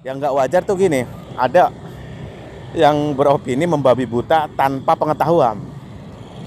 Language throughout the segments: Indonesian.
Yang nggak wajar tuh gini, ada yang beropini membabi buta tanpa pengetahuan.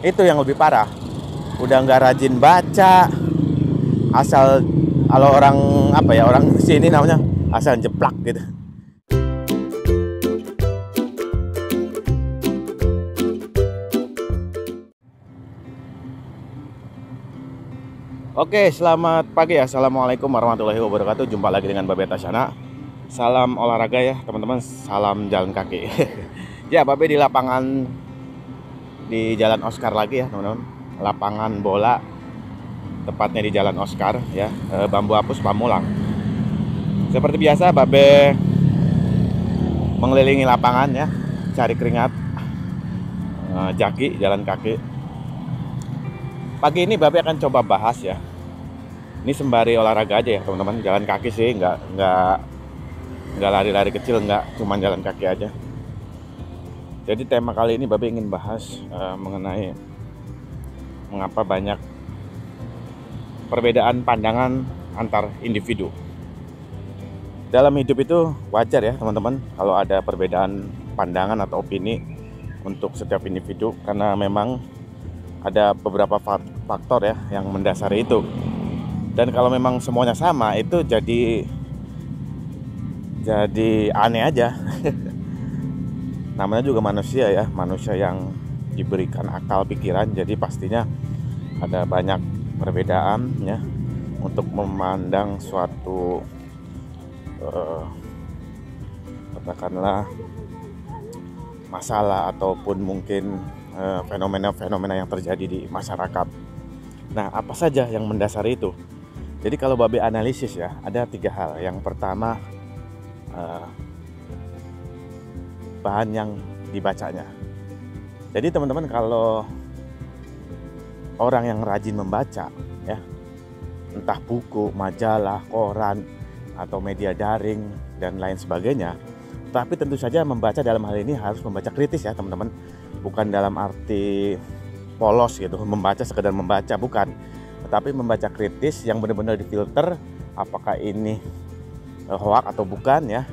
Itu yang lebih parah. Udah nggak rajin baca, asal kalau orang apa ya, orang sini namanya asal jeplak gitu. Oke, selamat pagi ya. Assalamualaikum warahmatullahi wabarakatuh. Jumpa lagi dengan Babe Tasyana. Salam olahraga ya teman-teman. Salam jalan kaki. Ya, Babe di lapangan di Jalan Oscar lagi ya teman-teman. Lapangan bola, tepatnya di Jalan Oscar ya, Bambu Apus Pamulang. Seperti biasa Babe mengelilingi lapangan ya, cari keringat, jaki, jalan kaki. Pagi ini Babe akan coba bahas ya. Ini sembari olahraga aja ya teman-teman, jalan kaki sih, nggak lari-lari kecil, nggak cuman jalan kaki aja. Jadi tema kali ini Babe ingin bahas mengenai mengapa banyak perbedaan pandangan antar individu. Dalam hidup itu wajar ya teman-teman kalau ada perbedaan pandangan atau opini untuk setiap individu, karena memang ada beberapa faktor ya yang mendasari itu. Dan kalau memang semuanya sama, itu jadi aneh aja. Namanya juga manusia ya, manusia yang diberikan akal pikiran, jadi pastinya ada banyak perbedaan ya untuk memandang suatu katakanlah masalah ataupun mungkin fenomena-fenomena yang terjadi di masyarakat. Nah, apa saja yang mendasari itu? Jadi kalau Babe analisis ya, ada 3 hal. Yang pertama, bahan yang dibacanya. Jadi teman-teman, kalau orang yang rajin membaca ya, entah buku, majalah, koran, atau media daring dan lain sebagainya, tapi tentu saja membaca dalam hal ini harus membaca kritis ya teman-teman. Bukan dalam arti polos gitu, membaca sekedar membaca, bukan. Tetapi membaca kritis yang benar-benar difilter apakah ini hoax atau bukan ya.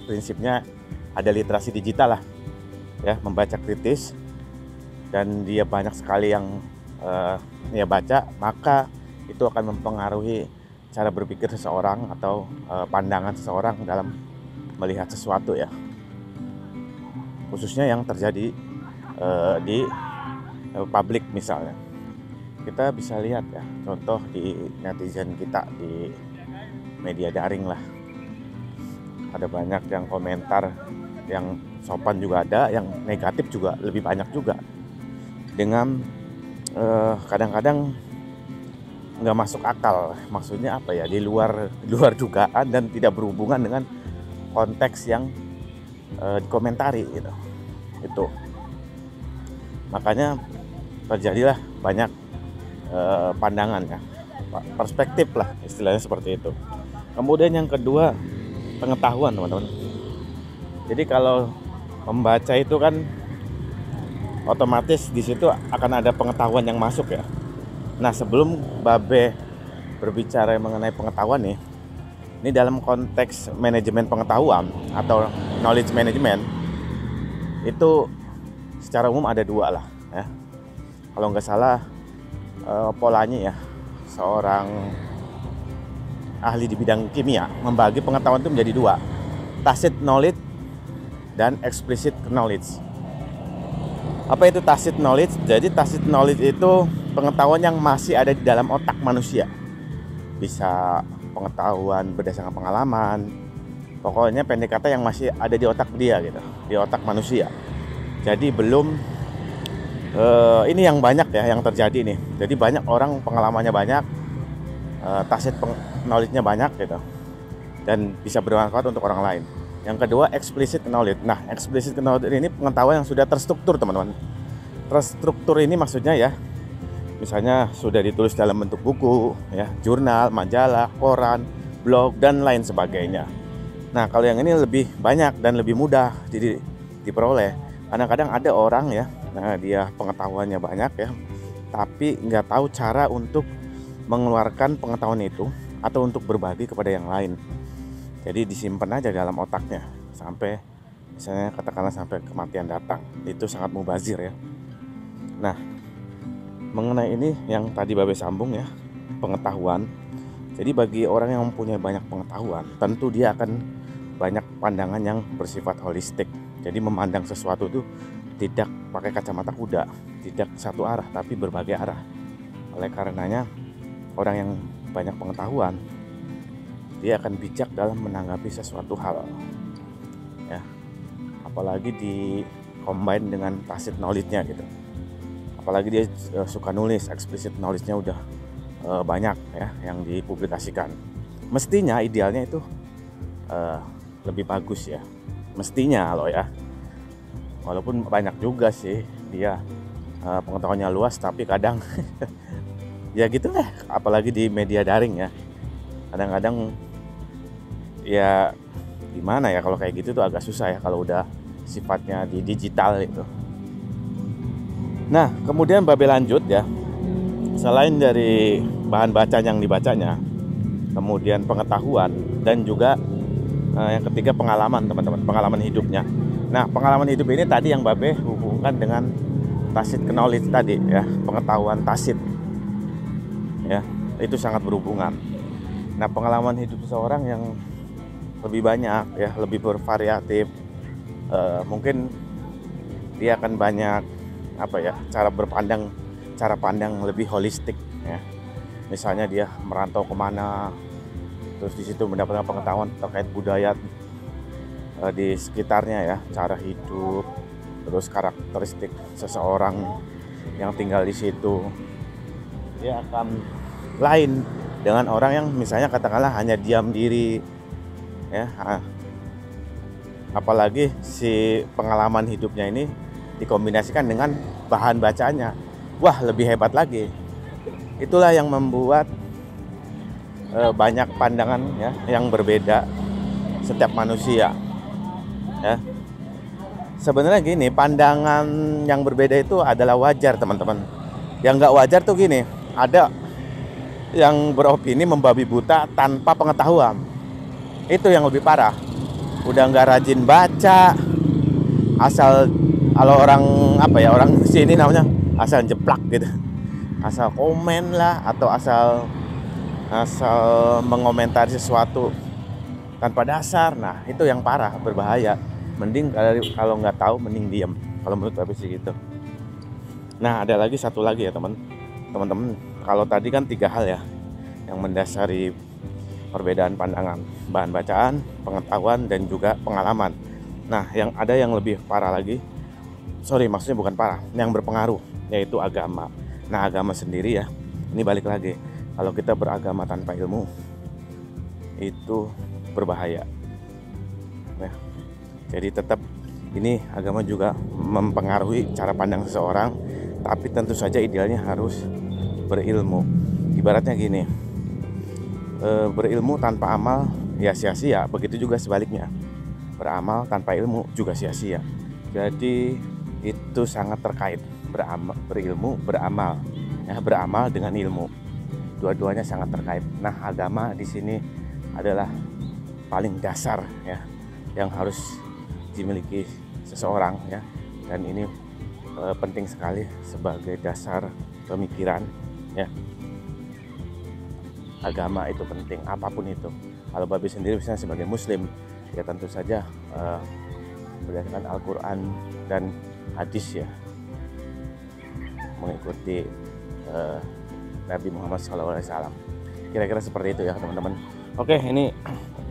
Prinsipnya ada literasi digital lah ya, membaca kritis, dan dia banyak sekali yang dia baca, maka itu akan mempengaruhi cara berpikir seseorang atau pandangan seseorang dalam melihat sesuatu ya, khususnya yang terjadi di publik. Misalnya kita bisa lihat ya, contoh di netizen kita di media daring lah, ada banyak yang komentar yang sopan juga ada, yang negatif juga lebih banyak juga, dengan kadang-kadang nggak masuk akal. Maksudnya apa ya, di luar dugaan dan tidak berhubungan dengan konteks yang dikomentari gitu. Itu makanya terjadilah banyak pandangan ya, perspektif lah istilahnya seperti itu. Kemudian yang kedua, pengetahuan teman-teman. Jadi kalau membaca itu kan otomatis di situ akan ada pengetahuan yang masuk ya. Nah, sebelum Babe berbicara mengenai pengetahuan nih, ini dalam konteks manajemen pengetahuan atau knowledge management, itu secara umum ada 2 lah ya. Kalau nggak salah Polanyi ya, seorang ahli di bidang kimia, membagi pengetahuan itu menjadi 2, tacit knowledge dan explicit knowledge. Apa itu tacit knowledge? Jadi tacit knowledge itu pengetahuan yang masih ada di dalam otak manusia. Bisa pengetahuan berdasarkan pengalaman. Pokoknya pendek kata yang masih ada di otak dia gitu, di otak manusia. Jadi belum ini yang banyak ya yang terjadi nih. Jadi banyak orang pengalamannya banyak, tacit knowledge-nya banyak gitu, dan bisa bermanfaat untuk orang lain. Yang kedua, explicit knowledge. Nah, explicit knowledge ini pengetahuan yang sudah terstruktur teman-teman. Terstruktur ini maksudnya ya, misalnya sudah ditulis dalam bentuk buku ya, jurnal, majalah, koran, blog, dan lain sebagainya. Nah, kalau yang ini lebih banyak dan lebih mudah diperoleh. Kadang-kadang ada orang ya, nah dia pengetahuannya banyak ya, tapi nggak tahu cara untuk mengeluarkan pengetahuan itu atau untuk berbagi kepada yang lain. Jadi disimpan aja dalam otaknya sampai misalnya katakanlah sampai kematian datang. Itu sangat mubazir ya. Nah, mengenai ini yang tadi Babe sambung ya, pengetahuan. Jadi bagi orang yang mempunyai banyak pengetahuan, tentu dia akan banyak pandangan yang bersifat holistik. Jadi memandang sesuatu itu tidak pakai kacamata kuda, tidak satu arah tapi berbagai arah. Oleh karenanya orang yang banyak pengetahuan, dia akan bijak dalam menanggapi sesuatu hal ya, apalagi di combine dengan tacit knowledge-nya gitu. Apalagi dia suka nulis, explicit knowledge-nya udah banyak ya yang dipublikasikan. Mestinya idealnya itu lebih bagus ya, mestinya loh ya. Walaupun banyak juga sih dia pengetahuannya luas, tapi kadang ya gitu lah, apalagi di media daring ya. Kadang-kadang ya gimana ya, kalau kayak gitu tuh agak susah ya kalau udah sifatnya di digital itu. Nah, kemudian Babe lanjut ya. Selain dari bahan bacaan yang dibacanya, kemudian pengetahuan, dan juga yang ketiga pengalaman teman-teman, pengalaman hidupnya. Nah, pengalaman hidup ini tadi yang Babe hubungkan dengan tacit knowledge tadi ya, pengetahuan tacit ya, itu sangat berhubungan. Nah, pengalaman hidup seseorang yang lebih banyak ya, lebih bervariatif, mungkin dia akan banyak cara pandang lebih holistik ya. Misalnya dia merantau kemana, terus di situ mendapatkan pengetahuan terkait budaya di sekitarnya ya, cara hidup, terus karakteristik seseorang yang tinggal di situ. Dia akan lain dengan orang yang misalnya katakanlah hanya diam diri ya. Apalagi si pengalaman hidupnya ini dikombinasikan dengan bahan bacaannya, wah lebih hebat lagi. Itulah yang membuat banyak pandangan ya yang berbeda setiap manusia ya. Sebenarnya gini, pandangan yang berbeda itu adalah wajar teman-teman. Yang nggak wajar tuh gini, ada yang beropini membabi buta tanpa pengetahuan. Itu yang lebih parah. Udah nggak rajin baca, asal kalau orang orang sini namanya asal jeplak gitu, asal komen lah, atau asal mengomentari sesuatu tanpa dasar. Nah, itu yang parah, berbahaya. Mending kalau nggak tahu mending diam, kalau menurut Babe sih gitu. Nah, ada lagi satu lagi ya teman-teman. Kalau tadi kan 3 hal ya yang mendasari perbedaan pandangan, bahan bacaan, pengetahuan, dan juga pengalaman. Nah, ada yang lebih parah lagi. Maksudnya bukan parah, yang berpengaruh, yaitu agama. Nah, agama sendiri ya, ini balik lagi, kalau kita beragama tanpa ilmu itu berbahaya ya. Jadi tetap ini agama juga mempengaruhi cara pandang seseorang, tapi tentu saja idealnya harus berilmu. Ibaratnya gini, berilmu tanpa amal ya sia-sia, begitu juga sebaliknya, beramal tanpa ilmu juga sia-sia. Jadi itu sangat terkait, berilmu, beramal ya, beramal dengan ilmu, dua-duanya sangat terkait. Nah, agama di sini adalah paling dasar ya, yang harus dimiliki seseorang ya, dan ini penting sekali sebagai dasar pemikiran ya. Agama itu penting, apapun itu. Kalau Babe sendiri misalnya sebagai muslim ya, tentu saja berdasarkan Al-Quran dan hadis ya, mengikuti Nabi Muhammad SAW. Kira-kira seperti itu ya teman-teman. Oke, ini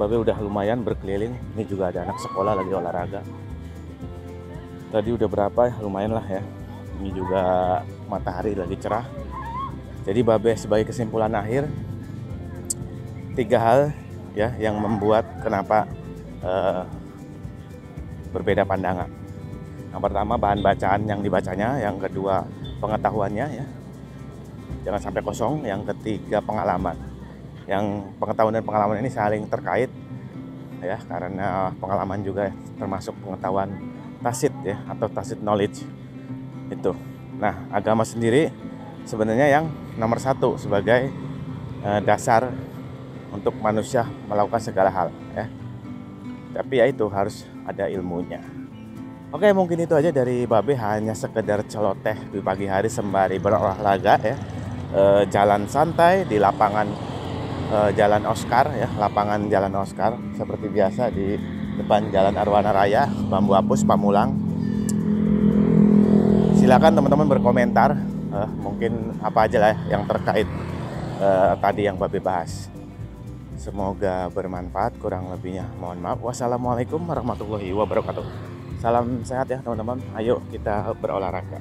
Babe udah lumayan berkeliling. Ini juga ada anak sekolah lagi olahraga. Tadi udah berapa ya, lumayan lah ya. Ini juga matahari lagi cerah. Jadi Babe sebagai kesimpulan akhir, 3 hal ya yang membuat kenapa berbeda pandangan. Yang pertama bahan bacaan yang dibacanya, yang kedua pengetahuannya ya, jangan sampai kosong. Yang ketiga pengalaman. Yang pengetahuan dan pengalaman ini saling terkait ya, karena pengalaman juga termasuk pengetahuan tacit ya, atau tacit knowledge itu. Nah, agama sendiri sebenarnya yang nomor 1 sebagai dasar untuk manusia melakukan segala hal ya. Tapi ya itu harus ada ilmunya. Oke, mungkin itu aja dari Babe, hanya sekedar celoteh di pagi hari sembari berolahraga ya. Jalan santai di lapangan Jalan Oscar ya, lapangan Jalan Oscar seperti biasa di depan Jalan Arwana Raya, Bambu Apus, Pamulang. Silakan teman-teman berkomentar, mungkin apa aja lah yang terkait tadi yang Babe bahas. Semoga bermanfaat, kurang lebihnya mohon maaf. Wassalamualaikum warahmatullahi wabarakatuh. Salam sehat ya teman-teman. Ayo kita berolahraga.